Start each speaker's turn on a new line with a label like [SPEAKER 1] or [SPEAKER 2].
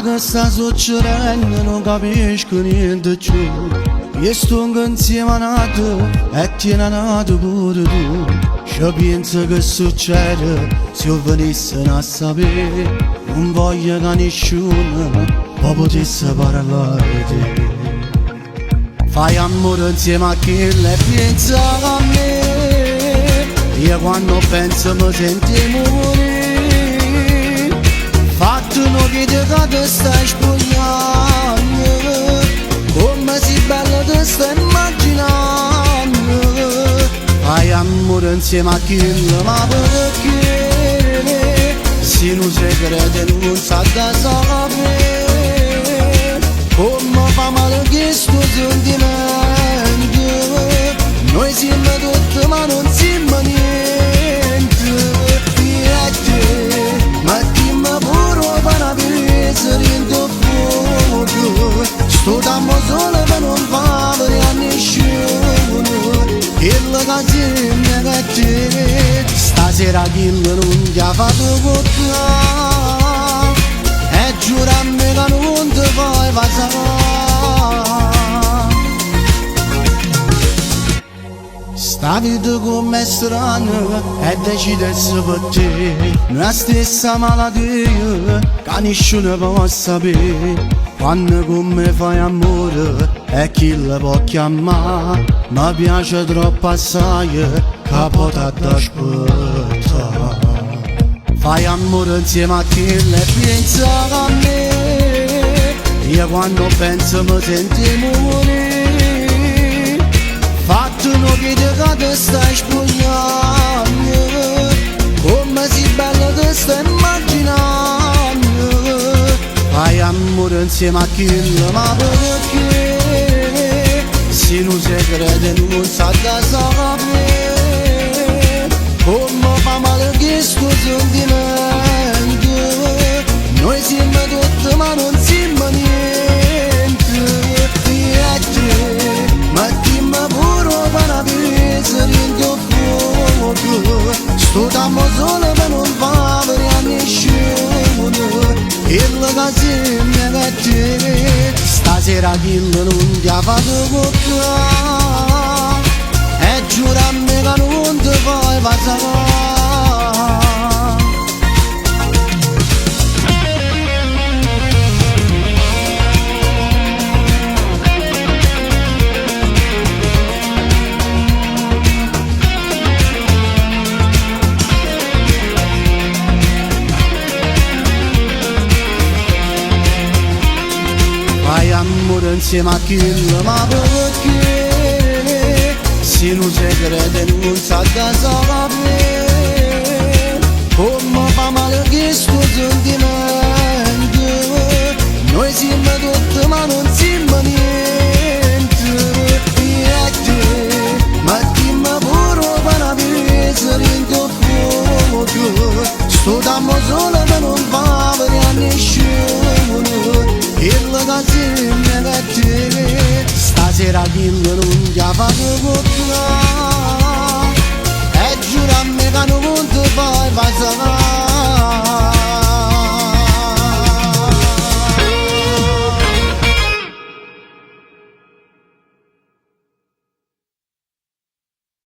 [SPEAKER 1] che sta succedendo non capisco niente più. Io sto insieme a nato e tiene nato pure tu. Io penso che succede se io venisse a sapere. Non voglio che nessuno poi potesse parlare di te. Fai amore insieme a chi le pensa a me. Io quando penso mi sento morire. Fatto uno che ti stai spogliando, come si bella ti stai immaginando. Fai amore insieme a chi ma perché se non si crede non sa da sapere. Come fa male questo sentimento. Noi siamo tutti ma non siamo niente. Ma dimmi pure per avere dentro fuoco. Sto dammo solo per non fare a nessuno. Quello che sembra che te stasera chi non ti ha fatto portare. E giurammi che non ti fai passare. Sta vita com'è strana e decidesse per te. La stessa malattia che nessuno può sapere. Quando come fai amore e chi la può chiamare. Mi piace troppo assai che potrà aspettare. Fai amore insieme a chi le pensa a me. Io quando penso mi sento morire. Fatto uno che ti stai spogliando, come si bella ti stai immaginando. Fai amore insieme a chi ma perché se non si crede non sa da sapere. Come fa male questo sentimento. Noi siamo tutti ma non siamo niente. Ma dimmi pure per avere dentro fuoco. Sto dammo solo per non fare a nessuno. Quello che sembra che te stasera chi non ti ha fatto portare. E giurammi che non ti fai passare. Fai amore insieme a chi ma perché se non si crede non sa da sapere. Come fa male questo sentimento. Noi siamo tutti ma non siamo niente. Ma dimmi pure per avere dentro fuoco. Sto dammo solo per non fare a nessuno. Quello che sembra che te stasera chi non ti ha fatto portare. E giurammi che non ti fai passare.